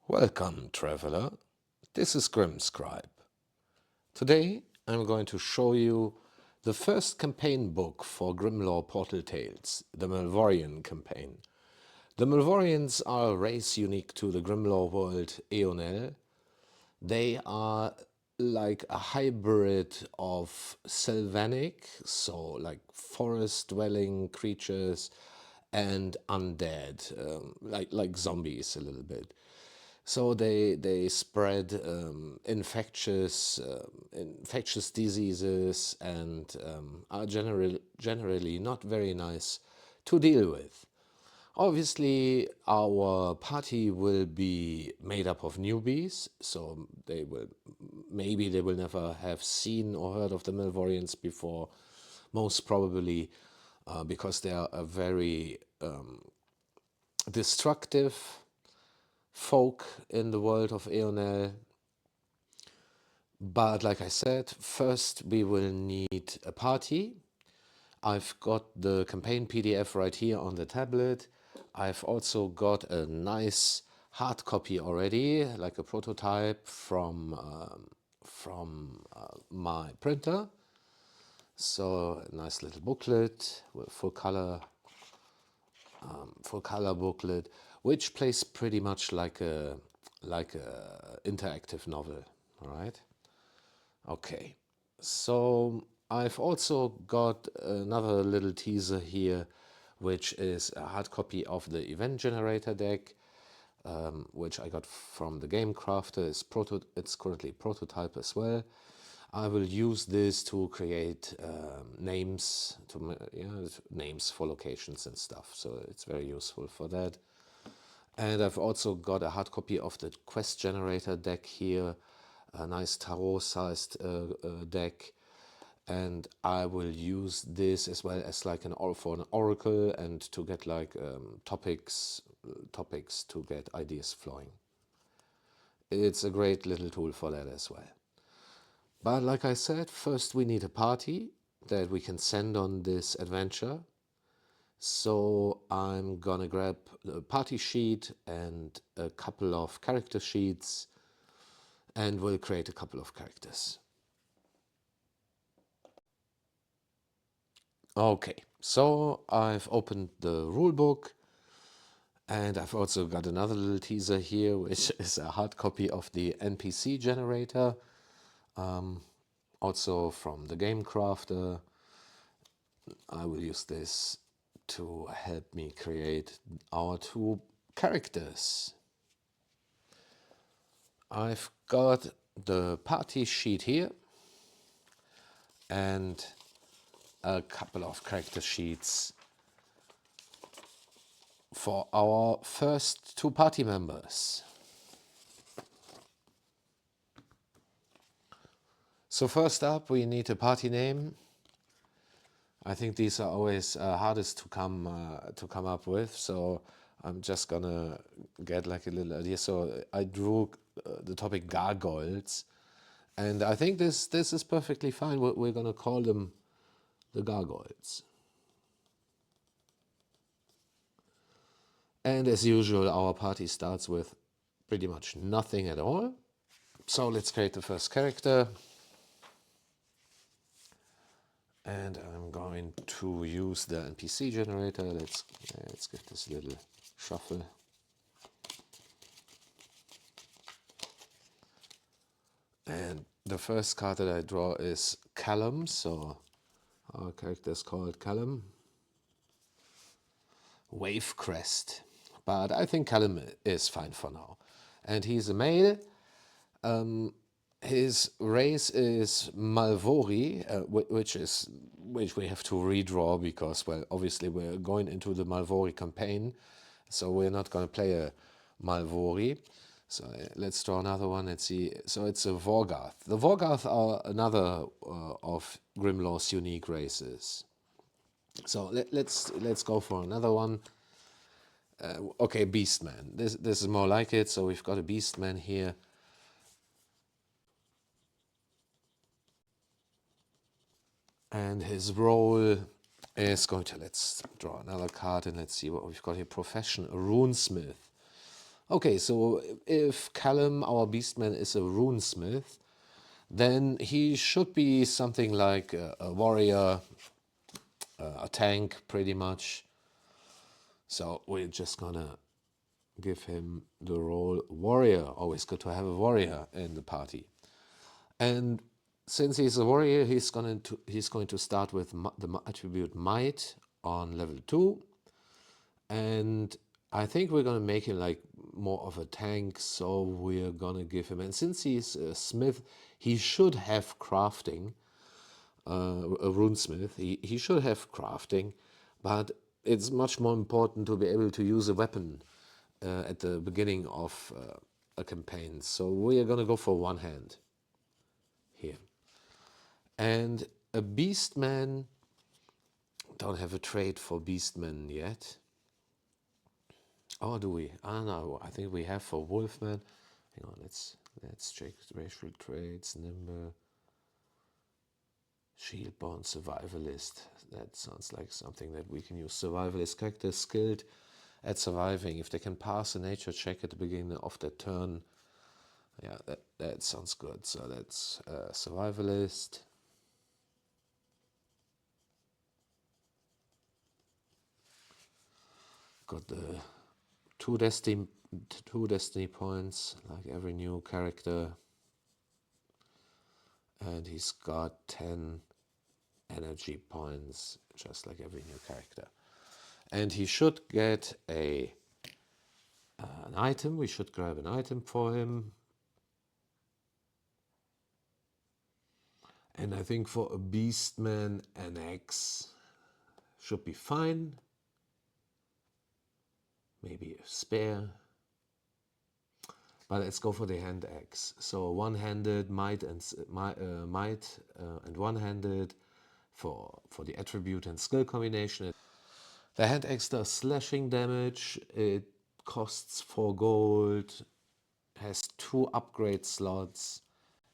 Welcome, traveler. This is Grimscribe. Today I'm going to show you the first campaign book for Grimlore Portal Tales, the Malvorian campaign. The Malvorians are a race unique to the Grimlore world Eonel. They are like a hybrid of Sylvanic, so like forest-dwelling creatures, and undead, like zombies a little bit. So they spread infectious diseases and are generally not very nice to deal with. Obviously, our party will be made up of newbies, so maybe they will never have seen or heard of the Malvorians before, most probably because they are a very destructive folk in the world of Eonel. But like I said, first we will need a party. I've got the campaign PDF right here on the tablet. I've also got a nice hard copy already, like a prototype from my printer. So a nice little booklet with full color booklet, which plays pretty much like a interactive novel. All right. Okay. So I've also got another little teaser here, which is a hard copy of the event generator deck, which I got from the game crafter. It's currently prototype as well. I will use this to create names names for locations and stuff. So it's very useful for that. And I've also got a hard copy of the quest generator deck here, a nice tarot-sized deck, and I will use this as well as like for an oracle and to get like topics to get ideas flowing. It's a great little tool for that as well. But like I said, first we need a party that we can send on this adventure. So I'm gonna grab a party sheet and a couple of character sheets, and we'll create a couple of characters. Okay, so I've opened the rulebook, and I've also got another little teaser here, which is a hard copy of the NPC generator, also from the game crafter. I will use this to help me create our two characters. I've got the party sheet here and a couple of character sheets for our first two party members. So first up, we need a party name. I think these are always hardest to come up with, so I'm just gonna get like a little idea. So I drew the topic gargoyles, and I think this is perfectly fine. We're gonna call them the gargoyles. And as usual, our party starts with pretty much nothing at all. So let's create the first character. And I'm going to use the NPC generator. Let's give this a little shuffle. And the first card that I draw is Callum. So our character is called Callum. Wave Crest. But I think Callum is fine for now. And he's a male. His race is Malvori, which we have to redraw because, well, obviously we're going into the Malvori campaign, so we're not going to play a Malvori. So let's draw another one. Let's see. So it's a Vorgarth. The Vorgarth are another of Grimlore's unique races. So let's go for another one. Okay, Beastman. This is more like it. So we've got a Beastman here. And his role is going to, let's draw another card and let's see what we've got here. Profession, a runesmith. Okay, so if Callum, our beastman, is a runesmith, then he should be something like a warrior, a tank, pretty much. So we're just gonna give him the role warrior. Always good to have a warrior in the party. And since he's a warrior, he's going to start with the attribute might on level 2, and I think we're gonna make him like more of a tank. So we're gonna give him, and since he's a smith, he should have crafting. A runesmith, he should have crafting, but it's much more important to be able to use a weapon at the beginning of a campaign. So we are gonna go for one hand here. And a beastman, don't have a trait for beastman yet. Oh, do we? Ah, no, I think we have for wolfman. Hang on, let's check racial traits, nimble, shieldborn, survivalist. That sounds like something that we can use. Survivalist character skilled at surviving. If they can pass a nature check at the beginning of their turn. Yeah, that sounds good. So that's survivalist. Got the two destiny points, like every new character. And he's got 10 energy points, just like every new character. And he should get an item. We should grab an item for him. And I think for a beastman, an axe should be fine. Maybe a spear. But let's go for the hand axe. So one-handed might and one-handed for the attribute and skill combination. The hand axe does slashing damage. It costs 4 gold. Has 2 upgrade slots.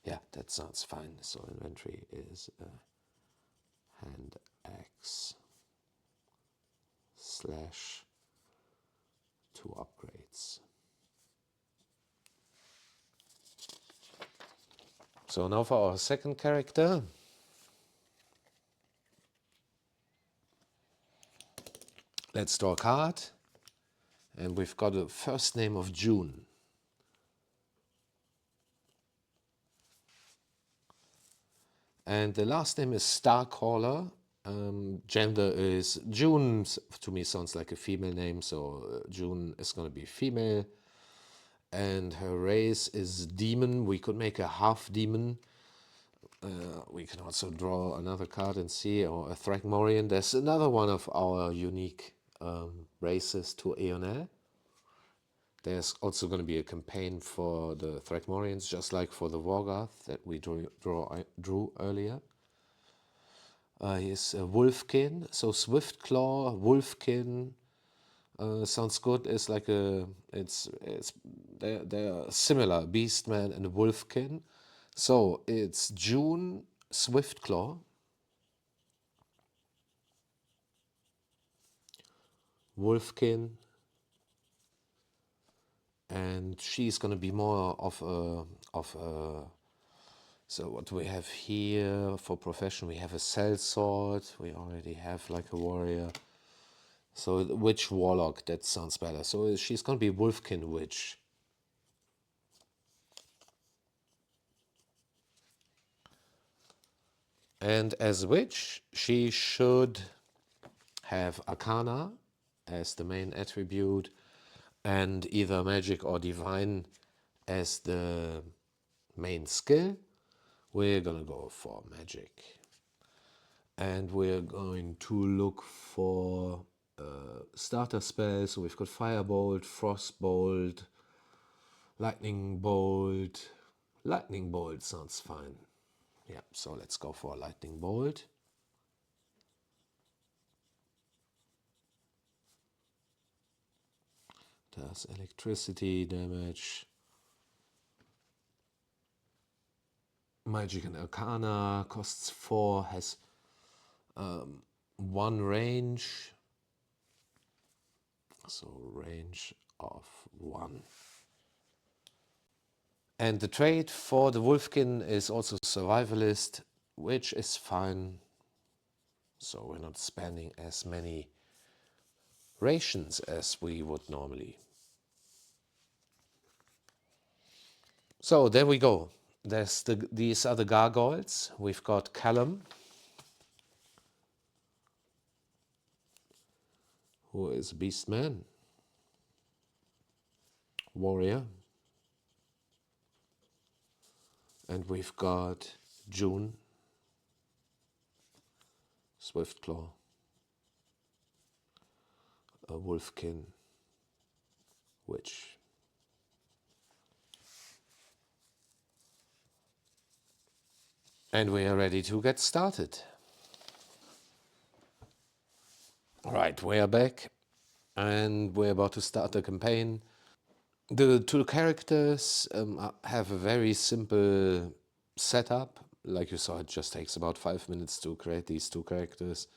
Yeah, that sounds fine. So inventory is a hand axe slash 2 upgrades. So now for our second character. Let's draw a card. And we've got a first name of June. And the last name is Starcaller. Gender is June. To me sounds like a female name, so June is going to be female. And her race is demon. We could make a half demon. We can also draw another card and see, or a Thrakmorian. There's another one of our unique races to Aeonel. There's also going to be a campaign for the Thrakmorians, just like for the Wargoth that we drew earlier. He's a Wolfkin, so Swiftclaw, Wolfkin, sounds good. It's like they're similar, Beastman and Wolfkin. So it's June, Swiftclaw, Wolfkin, and she's gonna be more of a. So what do we have here for profession? We have a sellsword. We already have like a warrior. So the witch warlock, that sounds better. So she's gonna be Wolfkin witch. And as witch, she should have Arcana as the main attribute, and either magic or divine as the main skill. We're gonna go for magic. And we're going to look for starter spells. So we've got Firebolt, Frostbolt, Lightning Bolt. Lightning Bolt sounds fine. Yeah, so let's go for Lightning Bolt. Does electricity damage. Magic and Arcana costs 4, has 1 range. So range of 1. And the trait for the Wolfkin is also survivalist, which is fine. So we're not spending as many rations as we would normally. So there we go. These are the gargoyles. We've got Callum, who is Beastman, Warrior. And we've got June, Swiftclaw, a Wolfkin, Witch. And we are ready to get started. All right, we are back and we're about to start the campaign. The two characters have a very simple setup. Like you saw, it just takes about 5 minutes to create these two characters.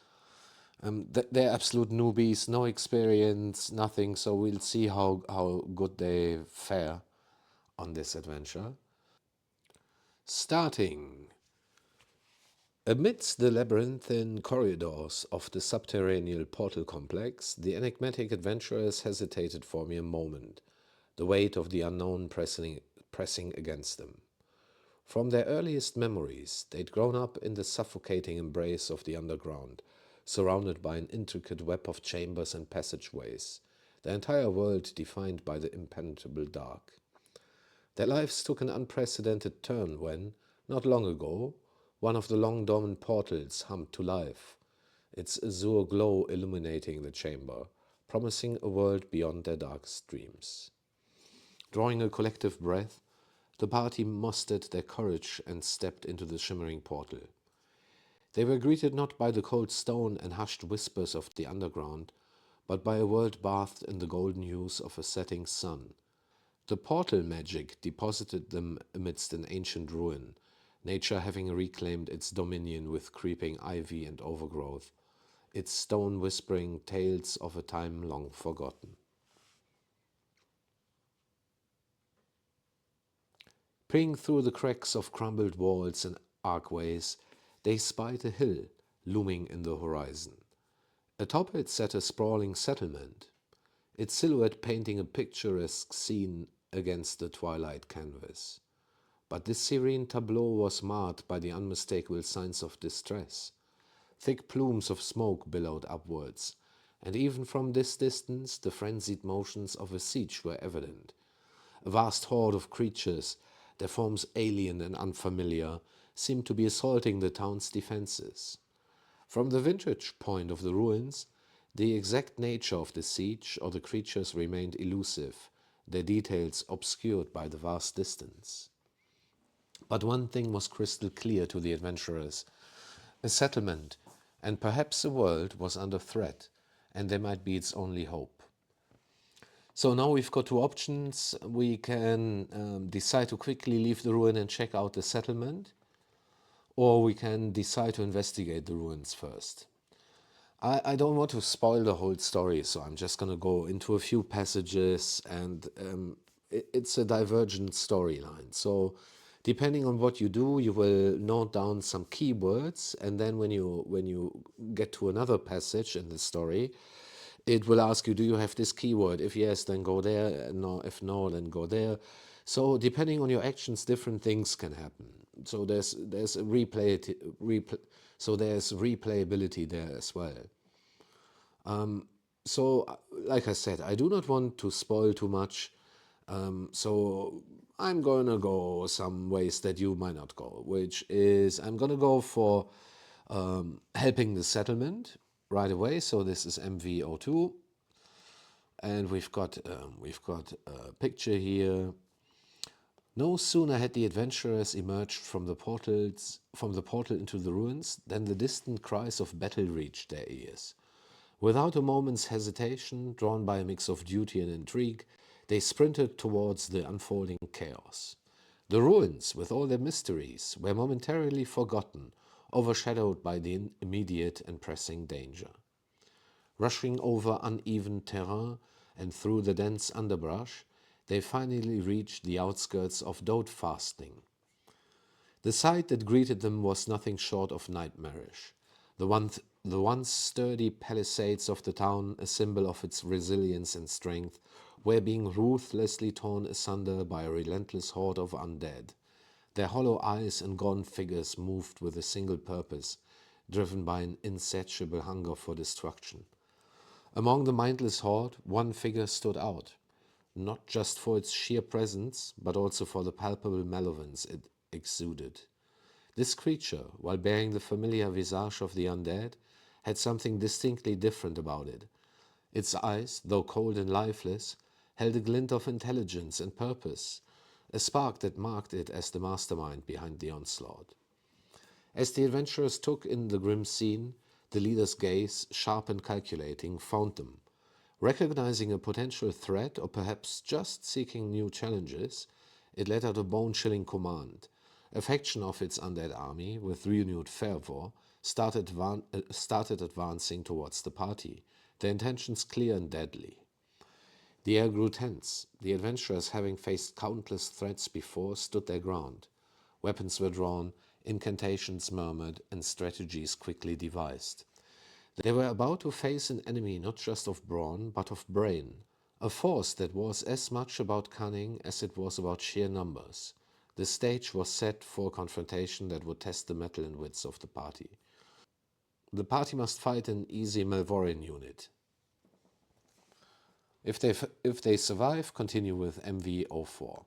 They're absolute newbies, no experience, nothing, so we'll see how good they fare on this adventure. Starting. Amidst the labyrinthine corridors of the subterranean portal complex, the enigmatic adventurers hesitated for a mere moment, the weight of the unknown pressing against them. From their earliest memories, they'd grown up in the suffocating embrace of the underground, surrounded by an intricate web of chambers and passageways, their entire world defined by the impenetrable dark. Their lives took an unprecedented turn when, not long ago, one of the long-dormant portals hummed to life, its azure glow illuminating the chamber, promising a world beyond their darkest dreams. Drawing a collective breath, the party mustered their courage and stepped into the shimmering portal. They were greeted not by the cold stone and hushed whispers of the underground, but by a world bathed in the golden hues of a setting sun. The portal magic deposited them amidst an ancient ruin, nature having reclaimed its dominion with creeping ivy and overgrowth, its stone whispering tales of a time long forgotten. Peering through the cracks of crumbled walls and archways, they spied a hill looming in the horizon. Atop it sat a sprawling settlement, its silhouette painting a picturesque scene against the twilight canvas. But this serene tableau was marred by the unmistakable signs of distress. Thick plumes of smoke billowed upwards, and even from this distance the frenzied motions of a siege were evident. A vast horde of creatures, their forms alien and unfamiliar, seemed to be assaulting the town's defenses. From the vantage point of the ruins, the exact nature of the siege or the creatures remained elusive, their details obscured by the vast distance. But one thing was crystal clear to the adventurers. A settlement, and perhaps a world, was under threat, and they might be its only hope. So now we've got two options. We can decide to quickly leave the ruin and check out the settlement, or we can decide to investigate the ruins first. I don't want to spoil the whole story, so I'm just going to go into a few passages, and it's a divergent storyline. So depending on what you do, you will note down some keywords, and then when you get to another passage in the story, it will ask you, do you have this keyword? If yes, then go there. No, if no, then go there. So depending on your actions, different things can happen. So there's a so there's replayability there as well. So like I said, I do not want to spoil too much. So I'm gonna go some ways that you might not go, which is I'm gonna go for helping the settlement right away. So this is MV02, and we've got a picture here. No sooner had the adventurers emerged from the portal into the ruins than the distant cries of battle reached their ears. Without a moment's hesitation, drawn by a mix of duty and intrigue, they sprinted towards the unfolding chaos. The ruins, with all their mysteries, were momentarily forgotten, overshadowed by the immediate and pressing danger. Rushing over uneven terrain, and through the dense underbrush, they finally reached the outskirts of Dode Fasting. The sight that greeted them was nothing short of nightmarish. The once sturdy palisades of the town, a symbol of its resilience and strength, were being ruthlessly torn asunder by a relentless horde of undead. Their hollow eyes and gaunt figures moved with a single purpose, driven by an insatiable hunger for destruction. Among the mindless horde, one figure stood out, not just for its sheer presence, but also for the palpable malevolence it exuded. This creature, while bearing the familiar visage of the undead, had something distinctly different about it. Its eyes, though cold and lifeless, held a glint of intelligence and purpose, a spark that marked it as the mastermind behind the onslaught. As the adventurers took in the grim scene, the leader's gaze, sharp and calculating, found them. Recognizing a potential threat, or perhaps just seeking new challenges, it let out a bone-chilling command. A faction of its undead army, with renewed fervor, started advancing towards the party, their intentions clear and deadly. The air grew tense. The adventurers, having faced countless threats before, stood their ground. Weapons were drawn, incantations murmured, and strategies quickly devised. They were about to face an enemy not just of brawn, but of brain, a force that was as much about cunning as it was about sheer numbers. The stage was set for a confrontation that would test the mettle and wits of the party. The party must fight an easy Malvorian unit. If they survive, continue with MV04.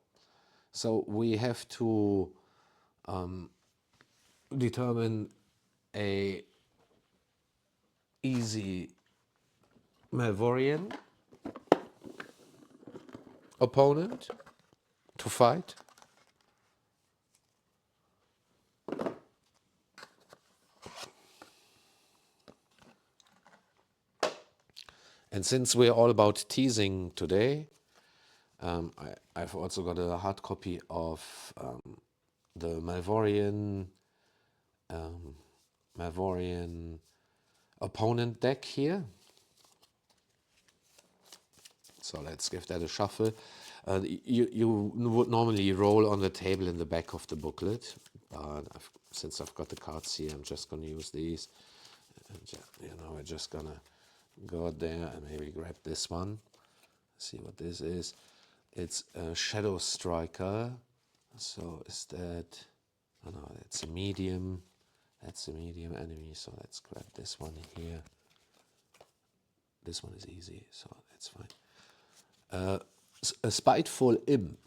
So we have to determine a easy Malvorian opponent to fight. And since we're all about teasing today, I've also got a hard copy of the Malvorian opponent deck here. So let's give that a shuffle. You would normally roll on the table in the back of the booklet, but since I've got the cards here, I'm just going to use these. We're just going to go there and maybe grab this one. See what this is. It's a Shadow Striker. So is that... Oh no, that's a medium. That's a medium enemy, so let's grab this one here. This one is easy, so that's fine. A Spiteful Imp.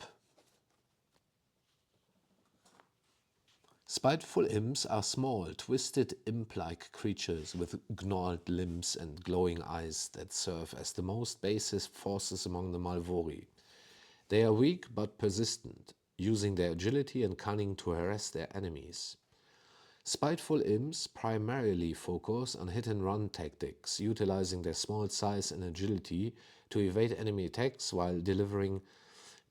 Spiteful imps are small, twisted imp-like creatures with gnawed limbs and glowing eyes that serve as the most basest forces among the Malvori. They are weak but persistent, using their agility and cunning to harass their enemies. Spiteful imps primarily focus on hit-and-run tactics, utilizing their small size and agility to evade enemy attacks while delivering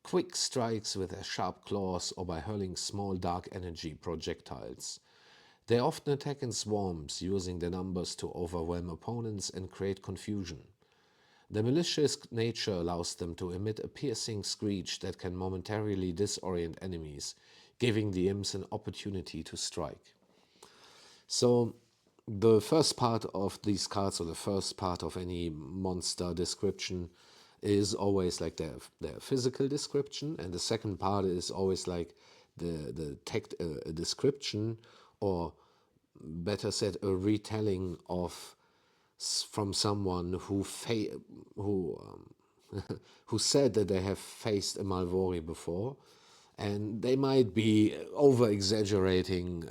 quick strikes with their sharp claws or by hurling small dark energy projectiles. They often attack in swarms, using their numbers to overwhelm opponents and create confusion. Their malicious nature allows them to emit a piercing screech that can momentarily disorient enemies, giving the imps an opportunity to strike. So the first part of these cards, or the first part of any monster description, is always like their physical description, and the second part is always like the text description, or better said, a retelling of from someone who who said that they have faced a Malvori before, and they might be over exaggerating,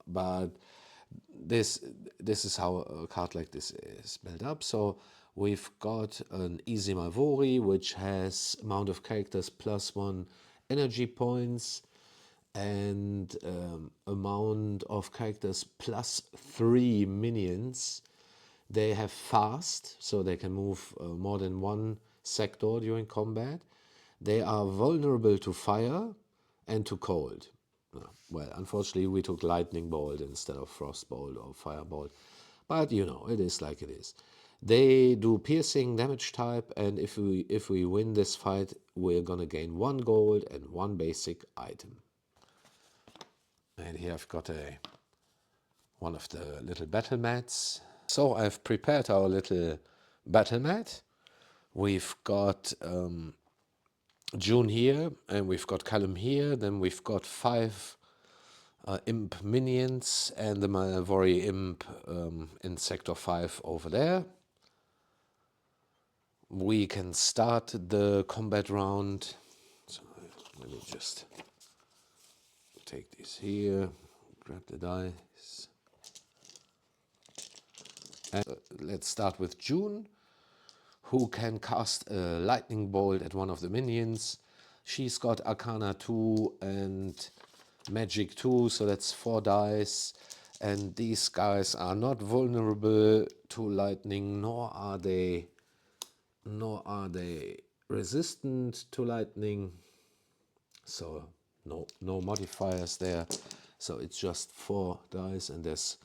but this is how a card like this is built up. So we've got an easy Malvori, which has amount of characters +1 energy points, and amount of characters +3 minions. They have fast, so they can move more than one sector during combat. They are vulnerable to fire and to cold. Well, unfortunately, we took Lightning Bolt instead of Frost Bolt or Fire Bolt. But, it is like it is. They do piercing damage type, and if we win this fight, we're gonna gain 1 gold and 1 basic item. And here I've got one of the little battle mats. So I've prepared our little battle mat. We've got June here, and we've got Callum here. Then we've got 5 imp minions and the Malvorian imp in sector 5 over there. We can start the combat round. So let me just take this here, grab the dice. And let's start with June, who can cast a lightning bolt at one of the minions. She's got Arcana 2 and Magic 2, so that's 4 dice. And these guys are not vulnerable to lightning, nor are they resistant to lightning. So no modifiers there. So it's just 4 dice, and there's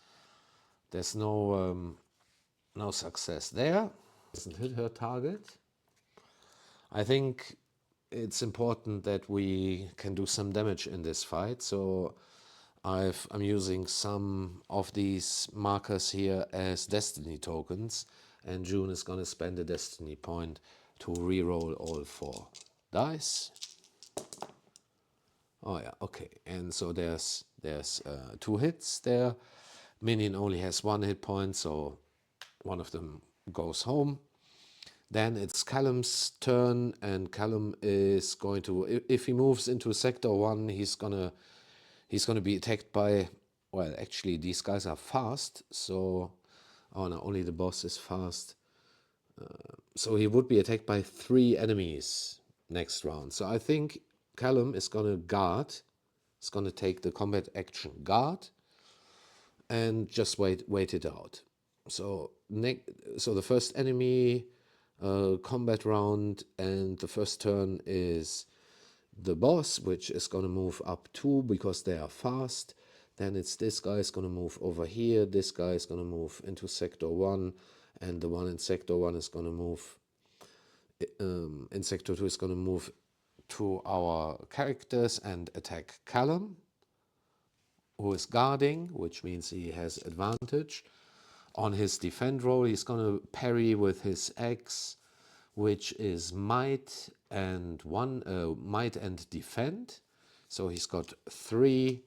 no success there. Doesn't hit her target. I think it's important that we can do some damage in this fight. So I'm using some of these markers here as destiny tokens, and June is going to spend a destiny point to re-roll all 4 dice. Oh yeah, okay. And so there's 2 hits there. Minion only has 1 hit point, so one of them goes home. Then it's Callum's turn, and Callum is going to, if he moves into sector 1, he's gonna be attacked by, well, actually these guys are fast, so, oh no, only the boss is fast. So he would be attacked by 3 enemies next round. So I think Callum is gonna guard. He's gonna take the combat action guard and just wait it out. So the first enemy combat round, and the first turn is the boss, which is going to move up 2 because they are fast. Then it's this guy is going to move over here. This guy is going to move into sector 1, and the one in sector 1 is going to move in sector 2 is going to move to our characters and attack Callum, who is guarding, which means he has advantage. On his defend roll, he's going to parry with his axe, which is might and might and defend. So he's got 3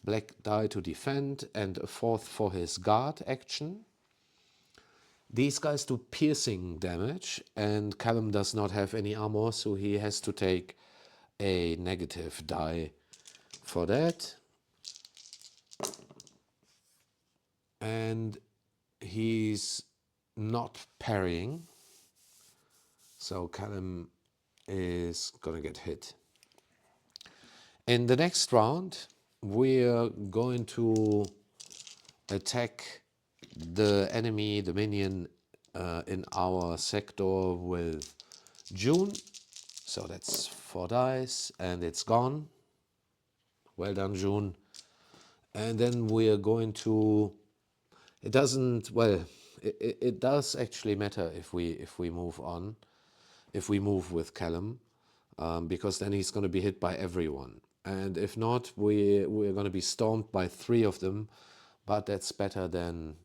black die to defend and a 4th for his guard action. These guys do piercing damage, and Callum does not have any armor, so he has to take a negative die for that. And he's not parrying, so Callum is gonna get hit. In the next round, we're going to attack the enemy, the minion in our sector with June. So that's 4 dice, and it's gone. Well done, June. And then we're going to, it doesn't, well, it does actually matter if we move on, if we move with Callum, because then he's going to be hit by everyone. And if not, we're going to be stormed by 3 of them, but that's better than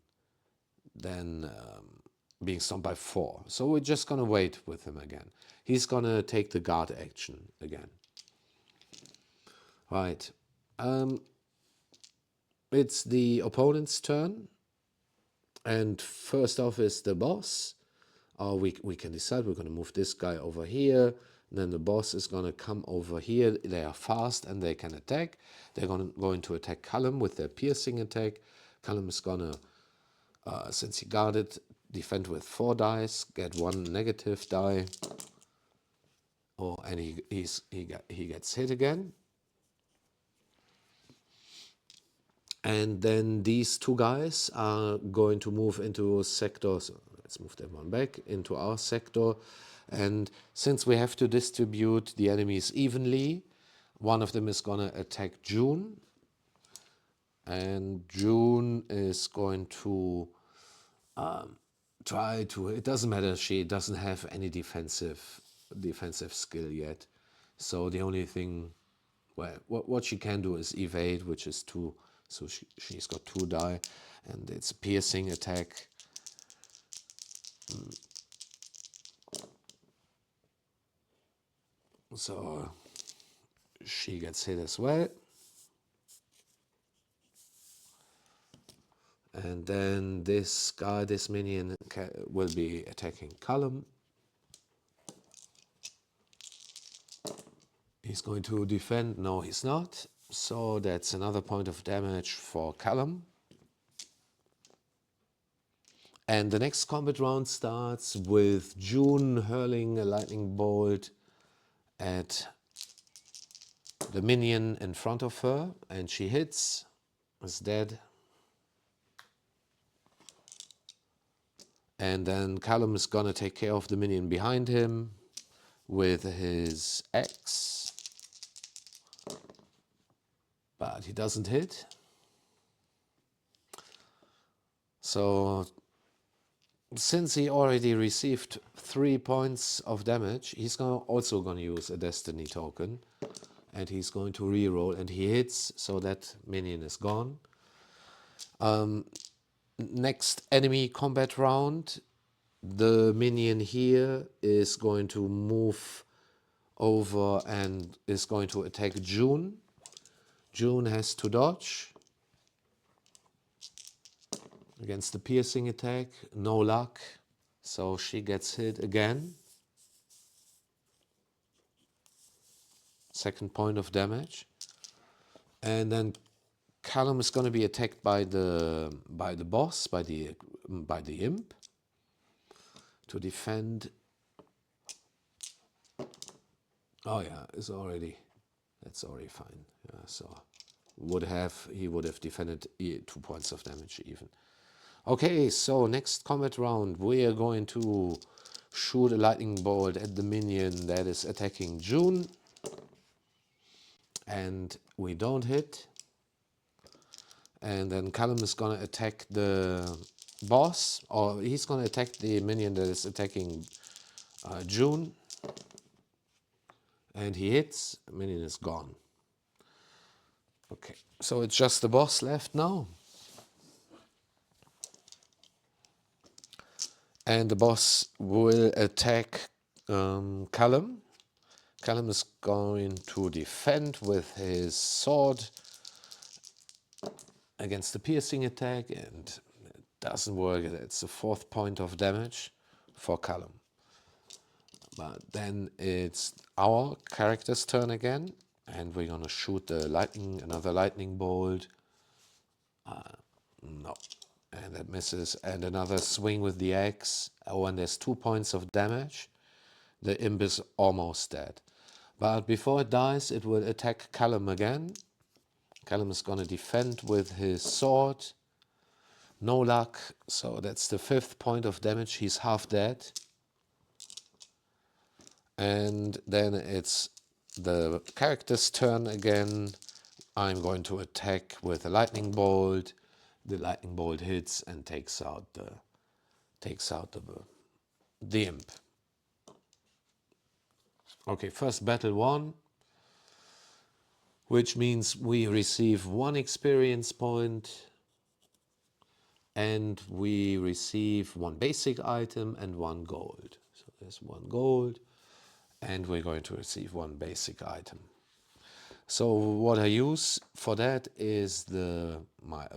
being stormed by 4. So we're just going to wait with him again. He's going to take the guard action again. Right. It's the opponent's turn. And first off is the boss. We can decide we're going to move this guy over here. And then the boss is going to come over here. They are fast and they can attack. They're going to attack Callum with their piercing attack. Callum is going to, since he guarded, defend with 4 dice, get 1 negative die. Oh, and he gets hit again. And then these 2 guys are going to move into sectors. So let's move that one back into our sector. And since we have to distribute the enemies evenly, one of them is going to attack June. And June is going to try to. It doesn't matter. She doesn't have any defensive skill yet. So the only thing, well, what she can do is evade, which is 2. So she's got 2 die, and it's a piercing attack. So she gets hit as well. And then this guy, this minion, will be attacking Callum. He's going to defend. No, he's not. So that's another point of damage for Callum. And the next combat round starts with June hurling a lightning bolt at the minion in front of her, and she hits, is dead. And then Callum is gonna take care of the minion behind him with his axe, but he doesn't hit. So since he already received 3 points of damage, he's also gonna use a destiny token, and he's going to reroll, and he hits, so that minion is gone. Next enemy combat round, the minion here is going to move over and is going to attack June. June has to dodge against the piercing attack. No luck, so she gets hit again. 2nd point of damage. And then Callum is going to be attacked by the boss, by the imp, to defend. Oh yeah, that's already fine. Yeah, so he would have defended 2 points of damage even. Okay, so next combat round we are going to shoot a lightning bolt at the minion that is attacking June, and we don't hit. And then Callum is gonna attack the boss, or he's gonna attack the minion that is attacking June, and he hits. The minion is gone. Okay, so it's just the boss left now. And the boss will attack Callum. Callum is going to defend with his sword against the piercing attack, and it doesn't work. It's the 4th point of damage for Callum. But then it's our character's turn again, and we're gonna shoot another lightning bolt. No, and that misses. And another swing with the axe. Oh, and there's 2 points of damage. The imp is almost dead. But before it dies, it will attack Callum again. Callum is gonna defend with his sword. No luck, so that's the 5th point of damage. He's half dead. And then it's the character's turn again. I'm going to attack with a lightning bolt. The lightning bolt hits and takes out the imp. Okay, first battle won, which means we receive 1 experience point, and we receive 1 basic item and 1 gold. So there's 1 gold, and we're going to receive 1 basic item. So what I use for that is a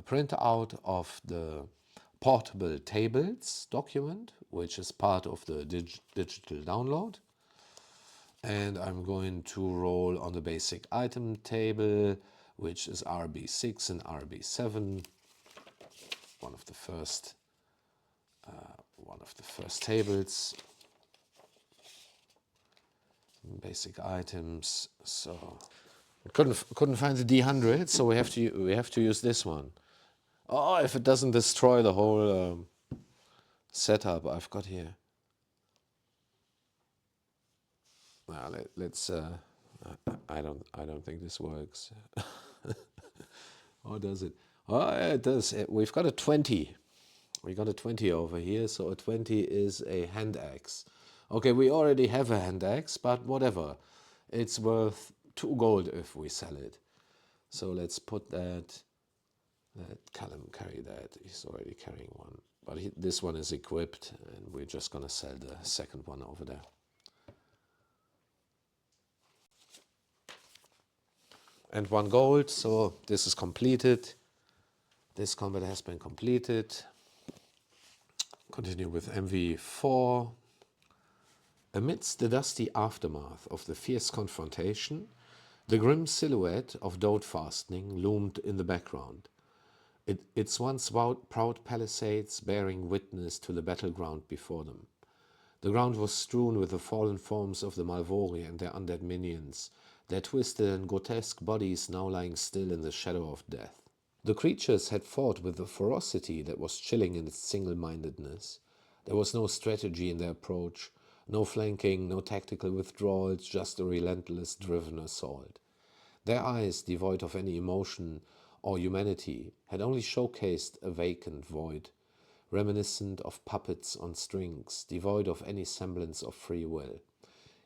printout of the portable tables document, which is part of the digital download. And I'm going to roll on the basic item table, which is RB6 and RB7, one of the first tables. Basic items. So I couldn't find the D100, so we have to use this one. Oh, if it doesn't destroy the whole setup I've got here. Well, let's. I don't think this works. Or does it? Oh, it does. We've got a 20. We got a 20 over here, so a 20 is a hand axe. Okay, we already have a hand axe, but whatever. It's worth 2 gold if we sell it. So let's put that. Let Callum carry that. He's already carrying one. But this one is equipped, and we're just gonna sell the second one over there. And 1 gold, so this is completed. This combat has been completed. Continue with MV4. Amidst the dusty aftermath of the fierce confrontation, the grim silhouette of Dode Fastening loomed in the background. Its once proud palisades bearing witness to the battleground before them. The ground was strewn with the fallen forms of the Malvorian and their undead minions, their twisted and grotesque bodies now lying still in the shadow of death. The creatures had fought with a ferocity that was chilling in its single-mindedness. There was no strategy in their approach, no flanking, no tactical withdrawals, just a relentless, driven assault. Their eyes, devoid of any emotion or humanity, had only showcased a vacant void, reminiscent of puppets on strings, devoid of any semblance of free will.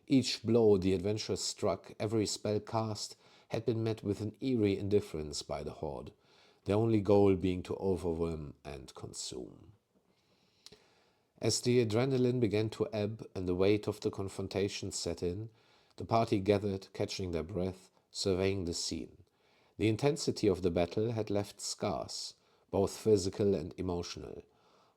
Each blow the adventurers struck, every spell cast, had been met with an eerie indifference by the horde, their only goal being to overwhelm and consume. As the adrenaline began to ebb and the weight of the confrontation set in, the party gathered, catching their breath, surveying the scene. The intensity of the battle had left scars, both physical and emotional.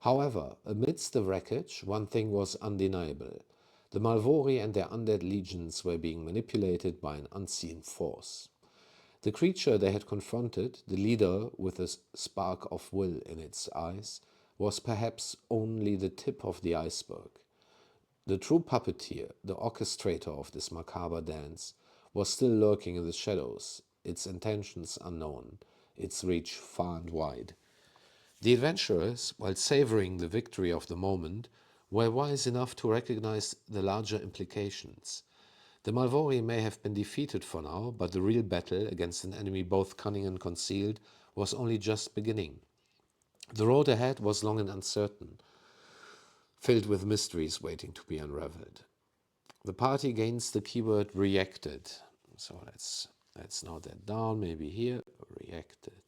However, amidst the wreckage, one thing was undeniable. The Malvori and their undead legions were being manipulated by an unseen force. The creature they had confronted, the leader with a spark of will in its eyes, was perhaps only the tip of the iceberg. The true puppeteer, the orchestrator of this macabre dance, was still lurking in the shadows, its intentions unknown, its reach far and wide. The adventurers, while savoring the victory of the moment, were wise enough to recognize the larger implications. The Malvori may have been defeated for now, but the real battle against an enemy both cunning and concealed was only just beginning. The road ahead was long and uncertain, filled with mysteries waiting to be unraveled. The party gains the keyword reacted. So let's note that down, maybe here, reacted.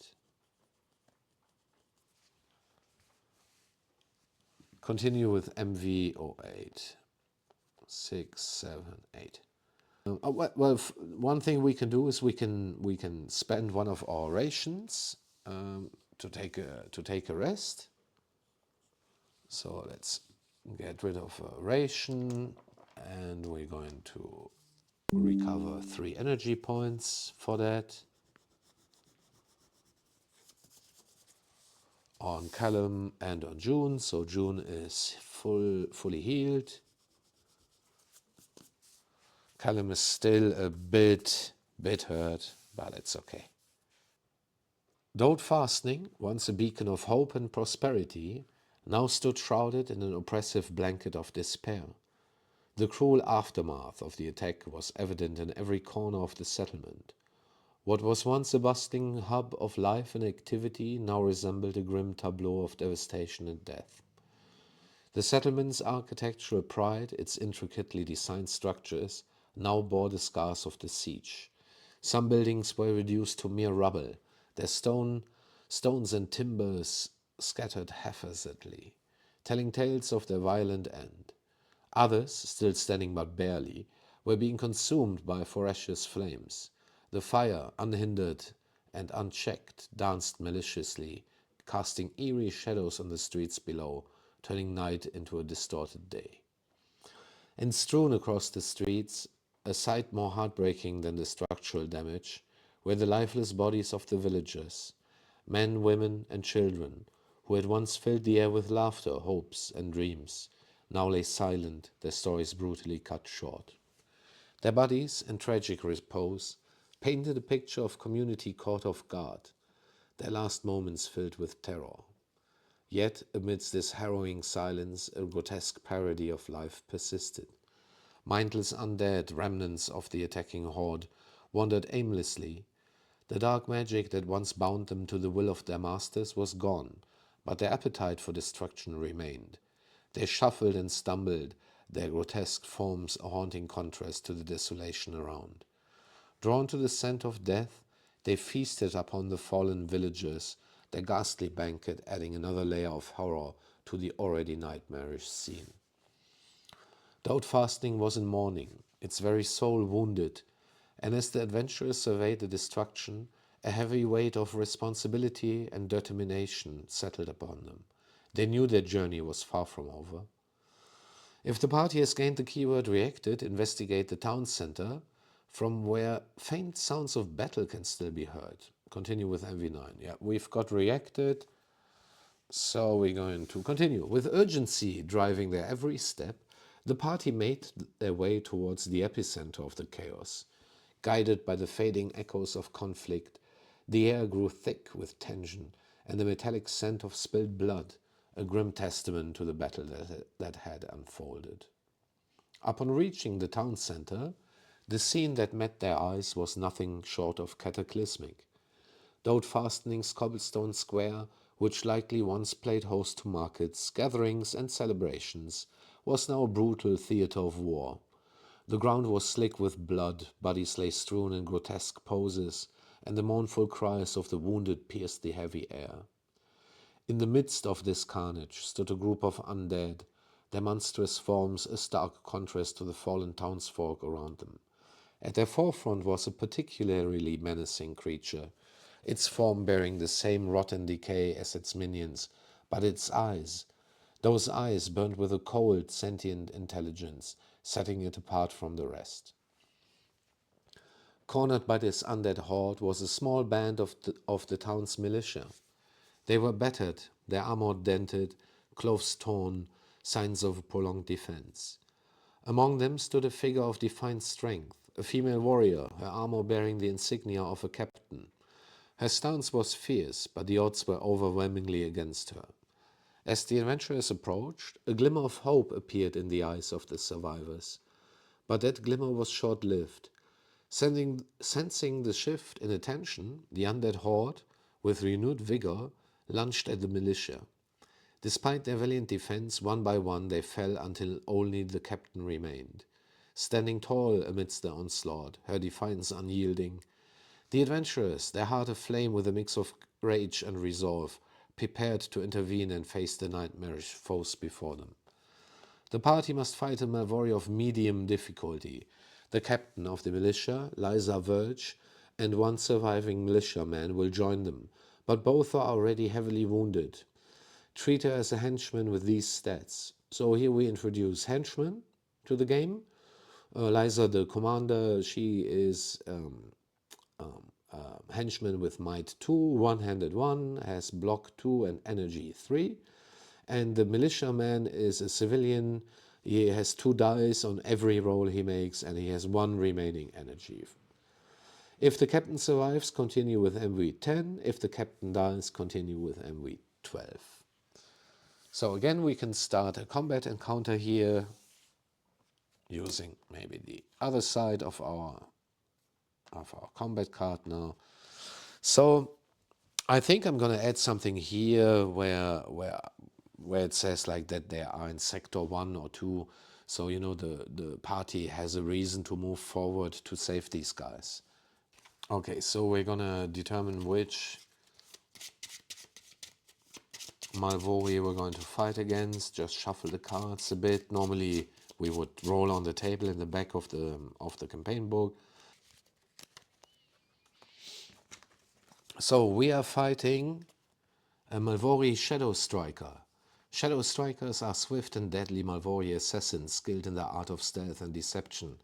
Continue with MV08. 6, 7, 8. One thing we can do is we can spend one of our rations to take a rest. So let's get rid of a ration, and we're going to recover 3 energy points for that. On Callum and on June, so June is fully healed. Callum is still a bit hurt, but it's okay. Dode Fastening, once a beacon of hope and prosperity, now stood shrouded in an oppressive blanket of despair. The cruel aftermath of the attack was evident in every corner of the settlement. What was once a bustling hub of life and activity now resembled a grim tableau of devastation and death. The settlement's architectural pride, its intricately designed structures, now bore the scars of the siege. Some buildings were reduced to mere rubble, their stones and timbers scattered haphazardly, telling tales of their violent end. Others, still standing but barely, were being consumed by voracious flames. The fire, unhindered and unchecked, danced maliciously, casting eerie shadows on the streets below, turning night into a distorted day. And strewn across the streets, a sight more heartbreaking than the structural damage, were the lifeless bodies of the villagers, men, women, and children, who had once filled the air with laughter, hopes, and dreams, now lay silent, their stories brutally cut short. Their bodies, in tragic repose, painted a picture of community caught off guard, their last moments filled with terror. Yet, amidst this harrowing silence, a grotesque parody of life persisted. Mindless undead remnants of the attacking horde wandered aimlessly. The dark magic that once bound them to the will of their masters was gone, but their appetite for destruction remained. They shuffled and stumbled, their grotesque forms a haunting contrast to the desolation around. Drawn to the scent of death, they feasted upon the fallen villagers, their ghastly banquet adding another layer of horror to the already nightmarish scene. The outfasting was in mourning, its very soul wounded, and as the adventurers surveyed the destruction, a heavy weight of responsibility and determination settled upon them. They knew their journey was far from over. If the party has gained the keyword reacted, investigate the town center, from where faint sounds of battle can still be heard. Continue with MV9. Yeah, we've got reacted, so we're going to continue. With urgency driving their every step, the party made their way towards the epicenter of the chaos. Guided by the fading echoes of conflict, the air grew thick with tension and the metallic scent of spilled blood, a grim testament to the battle that had unfolded. Upon reaching the town center, the scene that met their eyes was nothing short of cataclysmic. Dode Fastening's cobblestone square, which likely once played host to markets, gatherings, and celebrations, was now a brutal theater of war. The ground was slick with blood, bodies lay strewn in grotesque poses, and the mournful cries of the wounded pierced the heavy air. In the midst of this carnage stood a group of undead, their monstrous forms a stark contrast to the fallen townsfolk around them. At their forefront was a particularly menacing creature, its form bearing the same rotten decay as its minions, but its eyes, those eyes burned with a cold, sentient intelligence, setting it apart from the rest. Cornered by this undead horde was a small band of the town's militia. They were battered, their armor dented, clothes torn, signs of a prolonged defense. Among them stood a figure of defined strength, a female warrior, her armor bearing the insignia of a captain. Her stance was fierce, but the odds were overwhelmingly against her. As the adventurers approached, a glimmer of hope appeared in the eyes of the survivors. But that glimmer was short-lived. Sensing the shift in attention, the undead horde, with renewed vigor, lunged at the militia. Despite their valiant defense, one by one they fell until only the captain remained. Standing tall amidst the onslaught, her defiance unyielding, the adventurers, their heart aflame with a mix of rage and resolve, prepared to intervene and face the nightmarish foes before them. The party must fight a Malvorian of medium difficulty. The captain of the militia, Liza Verge, and one surviving militiaman will join them, but both are already heavily wounded. Treat her as a henchman with these stats. So here we introduce henchmen to the game. Liza, the commander, she is henchman with might 2, one-handed 1, has block 2 and energy 3. And the militiaman is a civilian. He has 2 dice on every roll he makes, and he has 1 remaining energy. If the captain survives, continue with MV10. If the captain dies, continue with MV12. So again, we can start a combat encounter here using maybe the other side of our combat card now. So I think I'm going to add something here where it says like that they are in sector 1 or 2. So, you know, the party has a reason to move forward to save these guys. Okay, so we're going to determine which Malvori we're going to fight against. Just shuffle the cards a bit. Normally we would roll on the table in the back of the campaign book. So we are fighting a Malvori Shadow Striker. Shadow Strikers are swift and deadly Malvori assassins skilled in the art of stealth and deception.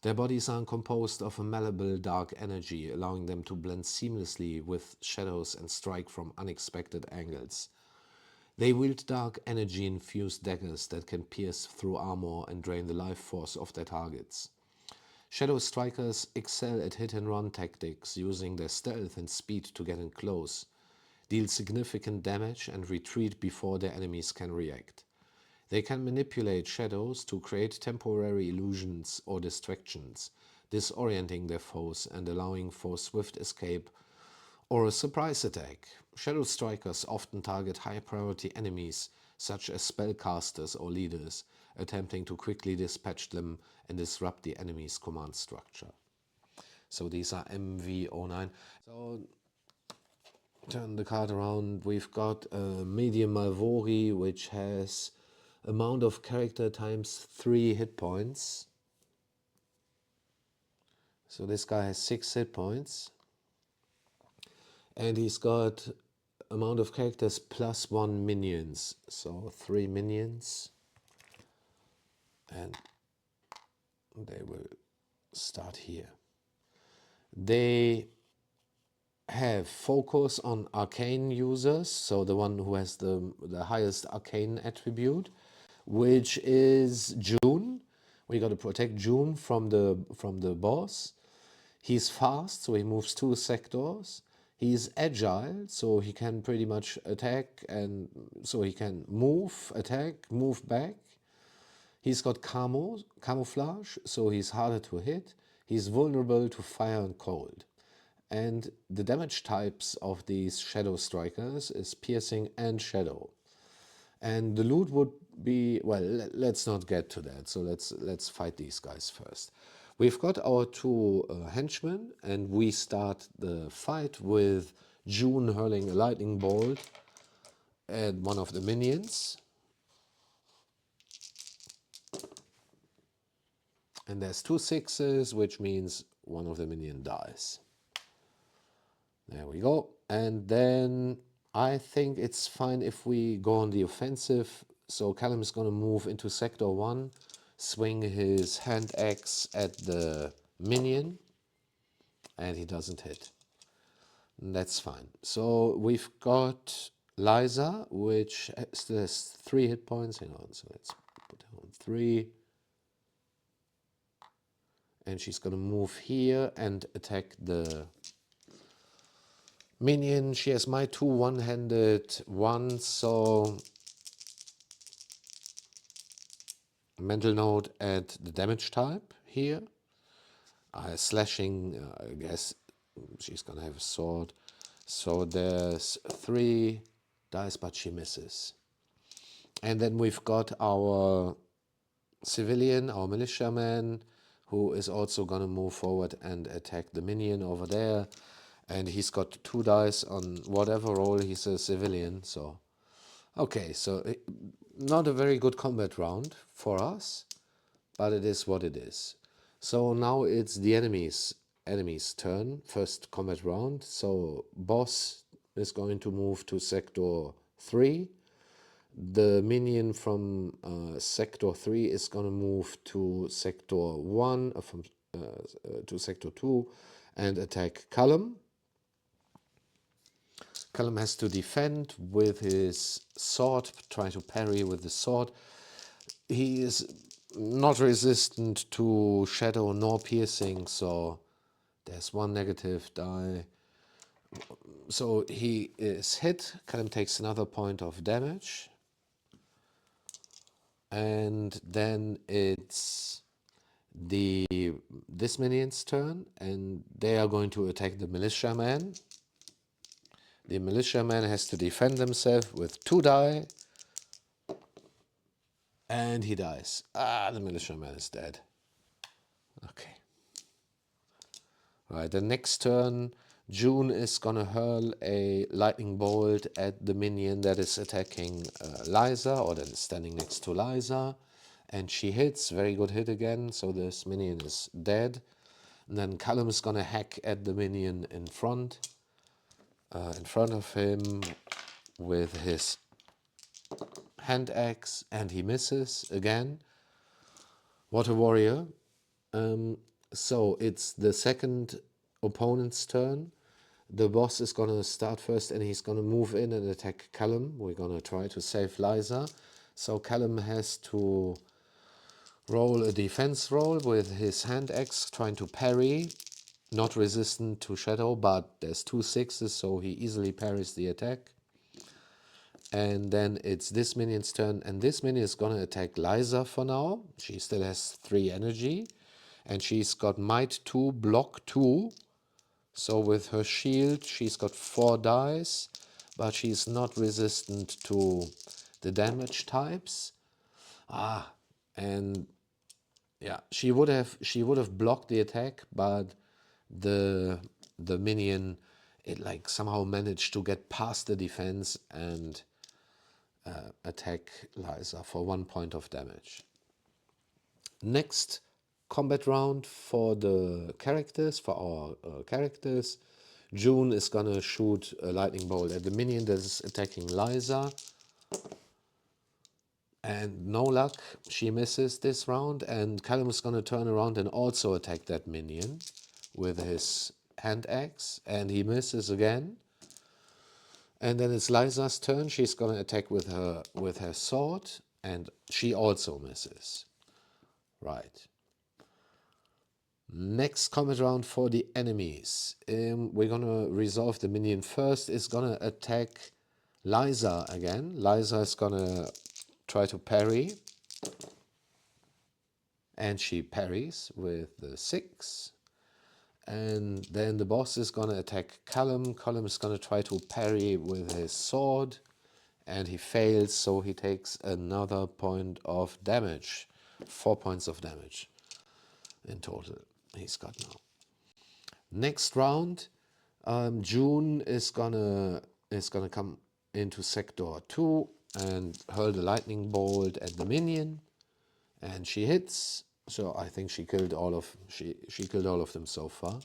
Their bodies are composed of a malleable dark energy, allowing them to blend seamlessly with shadows and strike from unexpected angles. They wield dark energy-infused daggers that can pierce through armor and drain the life force of their targets. Shadow Strikers excel at hit-and-run tactics, using their stealth and speed to get in close, deal significant damage, and retreat before their enemies can react. They can manipulate shadows to create temporary illusions or distractions, disorienting their foes and allowing for swift escape Or a surprise attack. Shadow Strikers often target high priority enemies, such as spellcasters or leaders, attempting to quickly dispatch them and disrupt the enemy's command structure. So these are MV09. So turn the card around. We've got a medium Malvori, which has amount of character times 3 hit points. So this guy has 6 hit points. And he's got amount of characters plus 1 minions. So 3 minions. And they will start here. They have focus on arcane users, so the one who has the highest arcane attribute, which is June. We got to protect June from the boss. He's fast, so he moves 2 sectors. He's agile, so he can pretty much attack, and so he can move, attack, move back. He's got camouflage, so he's harder to hit. He's vulnerable to fire and cold. And the damage types of these Shadow Strikers is piercing and shadow. And the loot would be, well, let's not get to that. So let's fight these guys first. We've got our 2 henchmen, and we start the fight with June hurling a lightning bolt at one of the minions. And there's 2 6s, which means one of the minion dies. There we go. And then I think it's fine if we go on the offensive. So Callum is going to move into Sector 1, swing his hand axe at the minion, and he doesn't hit. And that's fine. So we've got Liza, which still has 3 hit points. Hang on, so let's put her on 3. And she's going to move here and attack the minion. She has my 2 one-handed ones, so mental note at the damage type here. Slashing, I guess she's gonna have a sword. So there's 3 dice, but she misses. And then we've got our civilian, our militiaman, who is also gonna move forward and attack the minion over there. And he's got 2 dice on whatever roll. He's a civilian, so okay, so not a very good combat round for us, but it is what it is. So now it's the enemy's turn, first combat round. So boss is going to move to sector 3. The minion from sector 3 is going to move to sector 1, to sector 2 and attack Callum. Callum has to defend with his sword, try to parry with the sword. He is not resistant to shadow nor piercing, so there's 1 negative die. So he is hit. Callum takes another point of damage. And then it's this minion's turn, and they are going to attack the militiaman. The militiaman has to defend himself with 2 die. And he dies. The militiaman is dead. Okay. Right, the next turn, June is gonna hurl a lightning bolt at the minion that is attacking Liza, or that is standing next to Liza. And she hits, very good hit again, so this minion is dead. And then Callum is gonna hack at the minion in front of him with his hand axe, and he misses again. What a warrior. So it's the second opponent's turn. The boss is gonna start first, and he's gonna move in and attack Callum. We're gonna try to save Liza. So Callum has to roll a defense roll with his hand axe, trying to parry. Not resistant to shadow, but there's 2 6s, so he easily parries the attack. And then it's this minion's turn, and this minion is gonna attack Liza for now. She still has 3 energy, and she's got might 2, block 2. So with her shield, she's got 4 dice, but she's not resistant to the damage types. And yeah, she would have blocked the attack, but the minion, it like somehow managed to get past the defense and attack Liza for 1 point of damage. Next combat round for the characters, for our characters. June is gonna shoot a lightning bolt at the minion that is attacking Liza. And no luck, she misses this round, and Callum is gonna turn around and also attack that minion with his hand axe, and he misses again. And then it's Liza's turn. She's gonna attack with her sword, and she also misses. Right. Next combat round for the enemies. We're gonna resolve the minion first. Is gonna attack Liza again. Liza is gonna try to parry. And she parries with the 6. And then the boss is gonna attack Callum. Callum is gonna try to parry with his sword. And he fails, so he takes another point of damage. 4 points of damage in total he's got now. Next round, June is gonna come into sector 2 and hurl the lightning bolt at the minion, and she hits. So I think she killed all of them so far.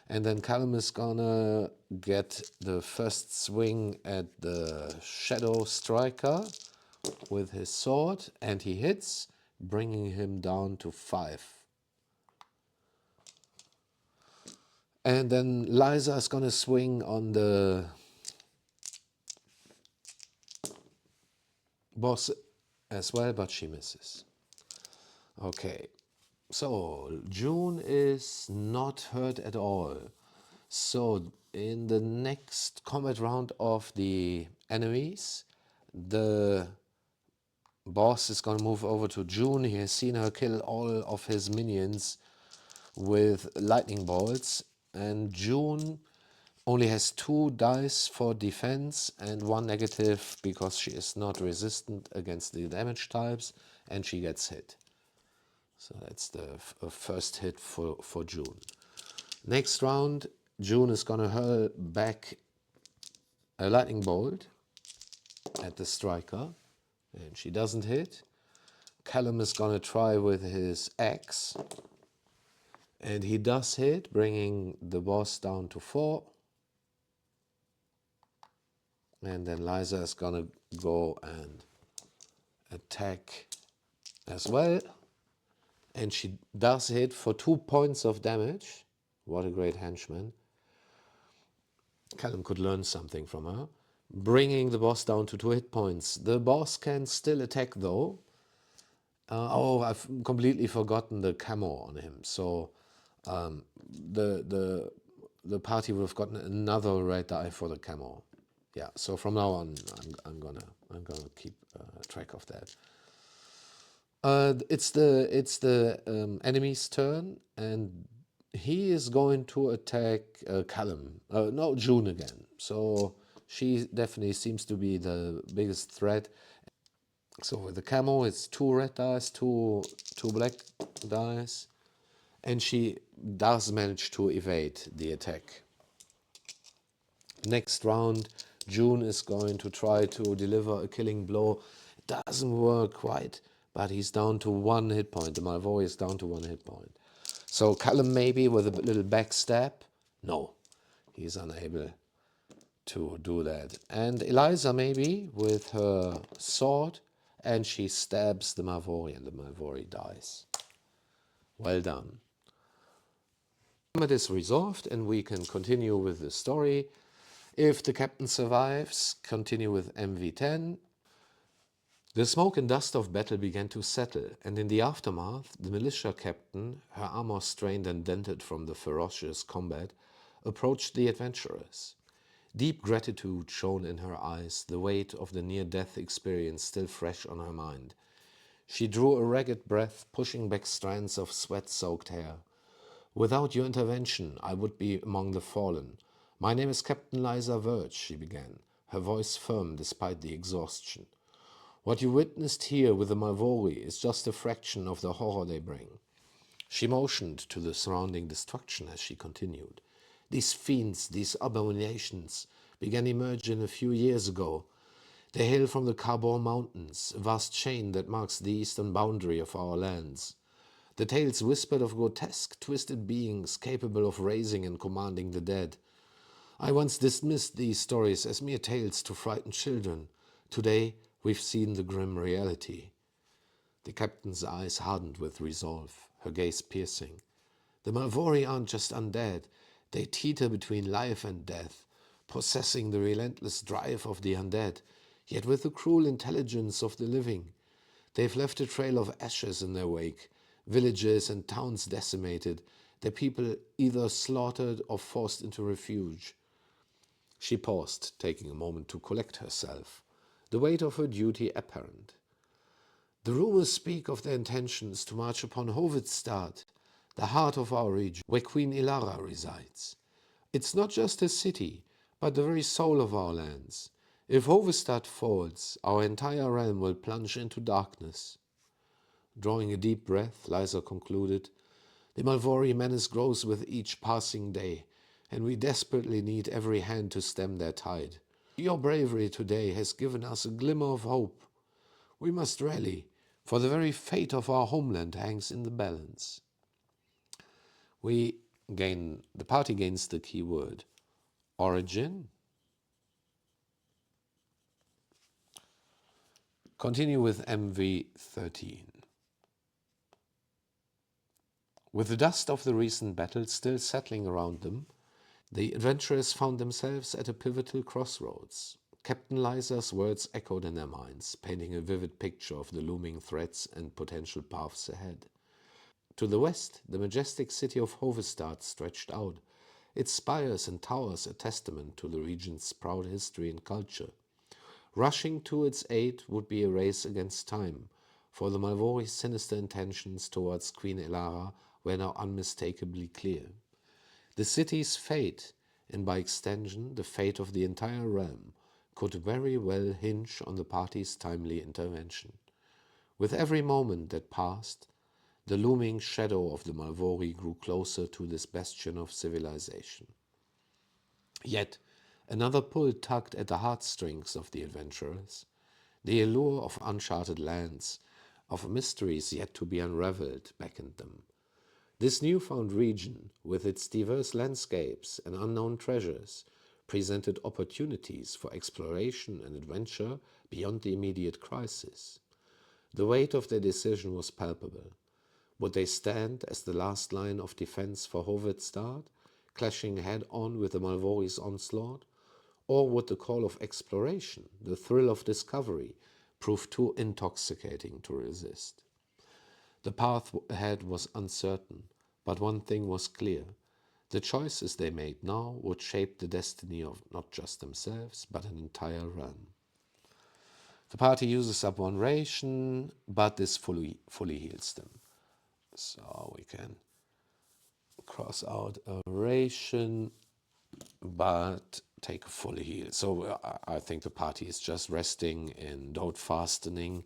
And then Callum is gonna get the first swing at the Shadow Striker with his sword, and he hits, bringing him down to 5. And then Liza is gonna swing on the boss as well, but she misses. Okay, so June is not hurt at all. So in the next combat round of the enemies, the boss is gonna move over to June. He has seen her kill all of his minions with lightning bolts, and June only has 2 dice for defense and 1 negative because she is not resistant against the damage types, and she gets hit. So that's the first hit for June. Next round, June is gonna hurl back a lightning bolt at the striker, and she doesn't hit. Callum is gonna try with his axe, and he does hit, bringing the boss down to 4. And then Liza is gonna go and attack as well. And she does hit for 2 points of damage. What a great henchman. Callum could learn something from her, bringing the boss down to 2 hit points. The boss can still attack though. I've completely forgotten the camo on him. So the party would have gotten another red die for the camo. Yeah. So from now on, I'm gonna keep track of that. It's the enemy's turn, and he is going to attack Callum. No, June again. So she definitely seems to be the biggest threat. So with the camo, it's 2 red dice, two black dice, and she does manage to evade the attack. Next round, June is going to try to deliver a killing blow. It doesn't work quite, but he's down to 1 hit point. The Malvorian is down to 1 hit point. So Callum maybe with a little backstab. No, he's unable to do that. And Eliza maybe with her sword, and she stabs the Malvorian. The Malvorian dies. Well done. Combat is resolved, and we can continue with the story. If the captain survives, continue with MV10. The smoke and dust of battle began to settle, and in the aftermath, the militia captain, her armor strained and dented from the ferocious combat, approached the adventurers. Deep gratitude shone in her eyes, the weight of the near-death experience still fresh on her mind. She drew a ragged breath, pushing back strands of sweat-soaked hair. Without your intervention, I would be among the fallen. My name is Captain Liza Verge, she began, her voice firm despite the exhaustion. What you witnessed here with the Malvori is just a fraction of the horror they bring. She motioned to the surrounding destruction as she continued. These fiends, these abominations, began emerging a few years ago. They hail from the Carbor Mountains, a vast chain that marks the eastern boundary of our lands. The tales whispered of grotesque, twisted beings capable of raising and commanding the dead. I once dismissed these stories as mere tales to frighten children. Today, we've seen the grim reality. The captain's eyes hardened with resolve, her gaze piercing. The Malvori aren't just undead. They teeter between life and death, possessing the relentless drive of the undead, yet with the cruel intelligence of the living. They've left a trail of ashes in their wake, villages and towns decimated, their people either slaughtered or forced into refuge. She paused, taking a moment to collect herself, the weight of her duty apparent. The rumors speak of their intentions to march upon Hovedstad, the heart of our region, where Queen Ilara resides. It's not just a city, but the very soul of our lands. If Hovedstad falls, our entire realm will plunge into darkness. Drawing a deep breath, Liza concluded, the Malvorian Menace grows with each passing day, and we desperately need every hand to stem their tide. Your bravery today has given us a glimmer of hope. We must rally, for the very fate of our homeland hangs in the balance. The party gains the keyword origin. Continue with MV13. With the dust of the recent battle still settling around them, the adventurers found themselves at a pivotal crossroads. Captain Liza's words echoed in their minds, painting a vivid picture of the looming threats and potential paths ahead. To the west, the majestic city of Hovedstad stretched out, its spires and towers a testament to the region's proud history and culture. Rushing to its aid would be a race against time, for the Malvori's sinister intentions towards Queen Ilara were now unmistakably clear. The city's fate, and by extension the fate of the entire realm, could very well hinge on the party's timely intervention. With every moment that passed, the looming shadow of the Malvori grew closer to this bastion of civilization. Yet another pull tugged at the heartstrings of the adventurers. The allure of uncharted lands, of mysteries yet to be unraveled, beckoned them. This newfound region, with its diverse landscapes and unknown treasures, presented opportunities for exploration and adventure beyond the immediate crisis. The weight of their decision was palpable. Would they stand as the last line of defense for Hovedstad, clashing head-on with the Malvori's onslaught? Or would the call of exploration, the thrill of discovery, prove too intoxicating to resist? The path ahead was uncertain, but one thing was clear. The choices they made now would shape the destiny of not just themselves, but an entire realm. The party uses up one ration, but this fully heals them. So we can cross out a ration, but take a full heal. So I think the party is just resting in doubt fastening.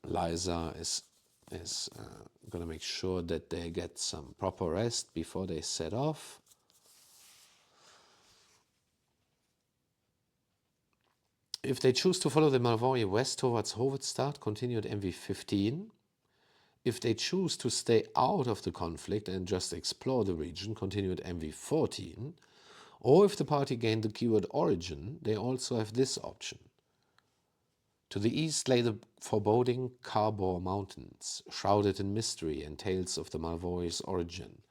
Liza is going to make sure that they get some proper rest before they set off. If they choose to follow the Malvori west towards Hovedstad, continue at MV15. If they choose to stay out of the conflict and just explore the region, continue at MV14. Or if the party gained the keyword origin, they also have this option. To the east lay the foreboding Carbor Mountains, shrouded in mystery and tales of the Malvori's origin.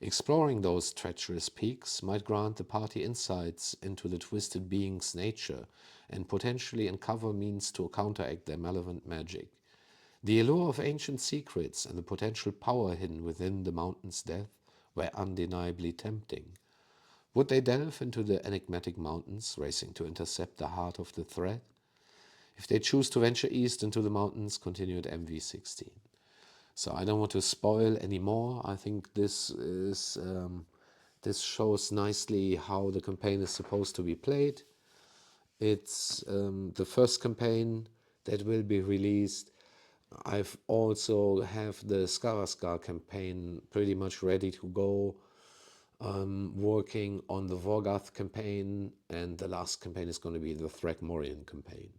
Exploring those treacherous peaks might grant the party insights into the twisted being's nature and potentially uncover means to counteract their malevolent magic. The allure of ancient secrets and the potential power hidden within the mountain's depth were undeniably tempting. Would they delve into the enigmatic mountains, racing to intercept the heart of the threat? If they choose to venture east into the mountains, continue at MV16. So I don't want to spoil anymore. I think this is this shows nicely how the campaign is supposed to be played. It's the first campaign that will be released. I've also have the Skaraskar campaign pretty much ready to go. Working on the Vorgath campaign, and the last campaign is going to be the Thrakmorian campaign.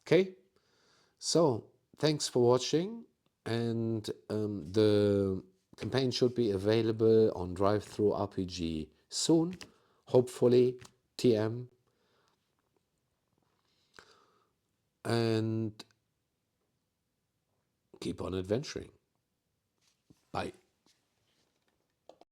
Okay, so thanks for watching, and the campaign should be available on DriveThruRPG soon, hopefully TM, and keep on adventuring. Bye.